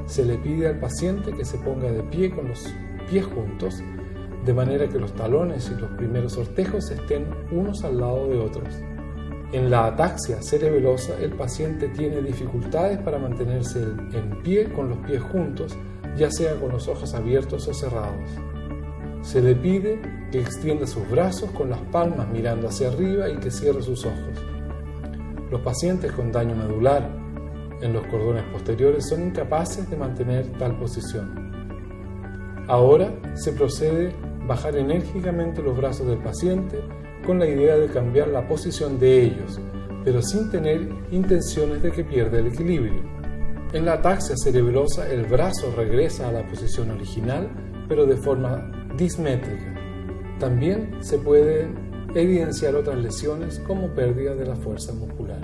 C: Se le pide al paciente que se ponga de pie con los pies juntos, de manera que los talones y los primeros ortejos estén unos al lado de otros. En la ataxia cerebelosa, el paciente tiene dificultades para mantenerse en pie con los pies juntos, ya sea con los ojos abiertos o cerrados. Se le pide que extienda sus brazos con las palmas mirando hacia arriba y que cierre sus ojos. Los pacientes con daño medular en los cordones posteriores son incapaces de mantener tal posición. Ahora se procede a bajar enérgicamente los brazos del paciente con la idea de cambiar la posición de ellos, pero sin tener intenciones de que pierda el equilibrio. En la ataxia cerebelosa el brazo regresa a la posición original, pero de forma dismétrica. También se pueden evidenciar otras lesiones como pérdida de la fuerza muscular.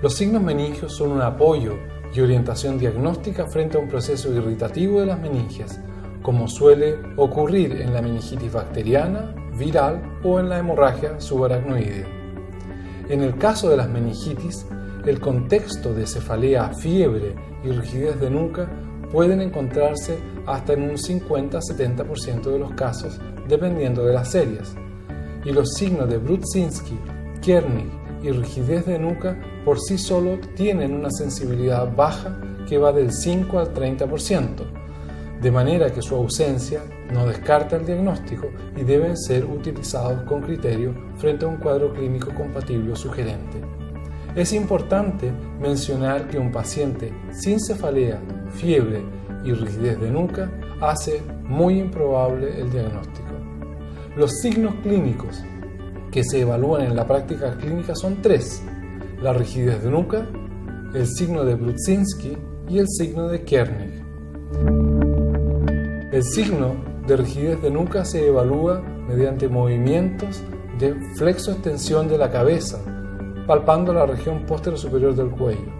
C: Los signos meningios son un apoyo y orientación diagnóstica frente a un proceso irritativo de las meningias, como suele ocurrir en la meningitis bacteriana, viral o en la hemorragia subaracnoidea. En el caso de las meningitis, el contexto de cefalea, fiebre y rigidez de nuca pueden encontrarse hasta en un 50-70% de los casos, dependiendo de las series, y los signos de Brudzinski, Kernig y rigidez de nuca por sí solo tienen una sensibilidad baja
B: que va del 5 al 30%, de manera que su ausencia no descarta el diagnóstico y deben ser utilizados con criterio frente a un cuadro clínico compatible o sugerente. Es importante mencionar que un paciente sin cefalea, fiebre y rigidez de nuca hace muy improbable el diagnóstico. Los signos clínicos que se evalúan en la práctica clínica son 3: la rigidez de nuca, el signo de Brudzinski y el signo de Kernig. El signo de rigidez de nuca se evalúa mediante movimientos de flexo-extensión de la cabeza, palpando la región posterior-superior del cuello.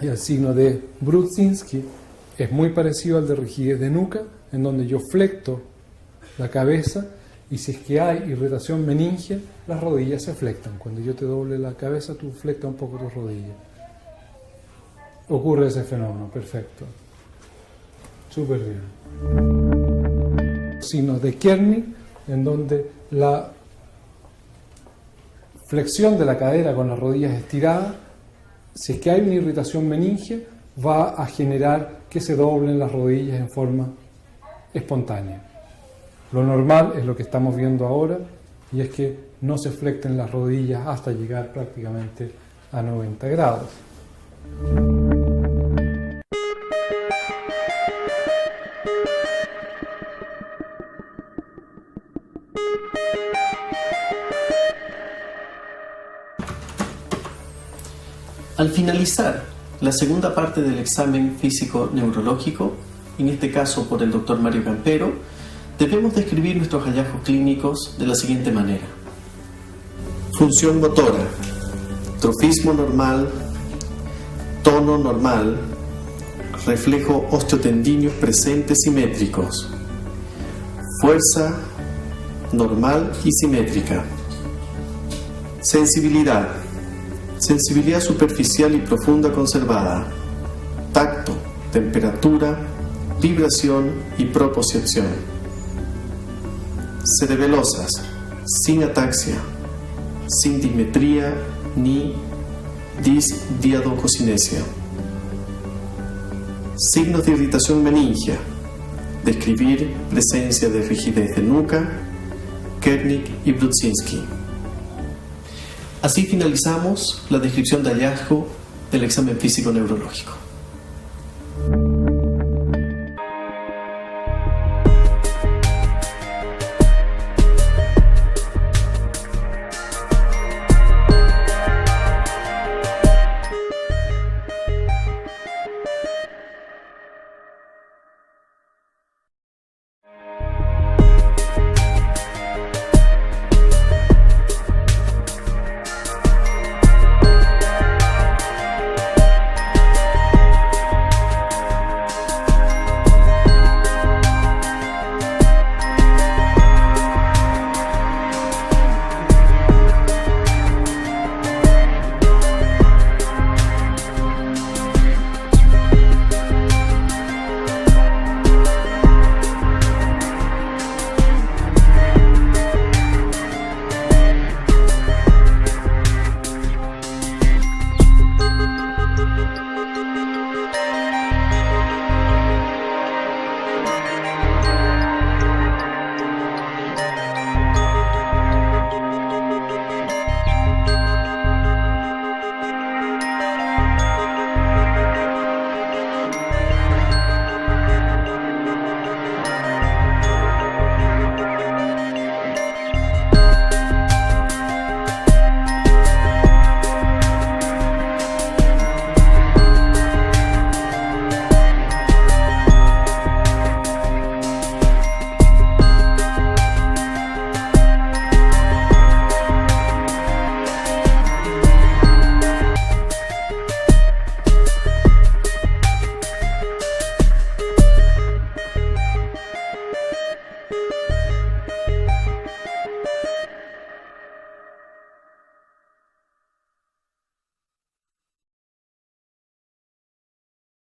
B: El signo de Brudzinski es muy parecido al de rigidez de nuca, en donde yo flecto la cabeza y si es que hay irritación meningia, las rodillas se flectan. Cuando yo te doble la cabeza, tú flectas un poco tus rodillas. Ocurre ese fenómeno, perfecto. Súper bien. Signos de Kernig, en donde la flexión de la cadera con las rodillas estiradas, si es que hay una irritación meningia, va a generar que se doblen las rodillas en forma espontánea. Lo normal es lo que estamos viendo ahora, y es que no se flecten las rodillas hasta llegar prácticamente a 90 grados.
E: Al finalizar la segunda parte del examen físico-neurológico, en este caso por el Dr. Mario Campero, debemos describir nuestros hallazgos clínicos de la siguiente manera: función motora, trofismo normal, tono normal, reflejo osteotendíneo presentes simétricos, fuerza normal y simétrica, sensibilidad, sensibilidad superficial y profunda conservada, tacto, temperatura, vibración y propiocepción, cerebelosas, sin ataxia, sin dismetría ni disdiadococinesia, signos de irritación meningia, describir presencia de rigidez de nuca, Kernig y Brudzinski. Así finalizamos la descripción de hallazgo del examen físico-neurológico.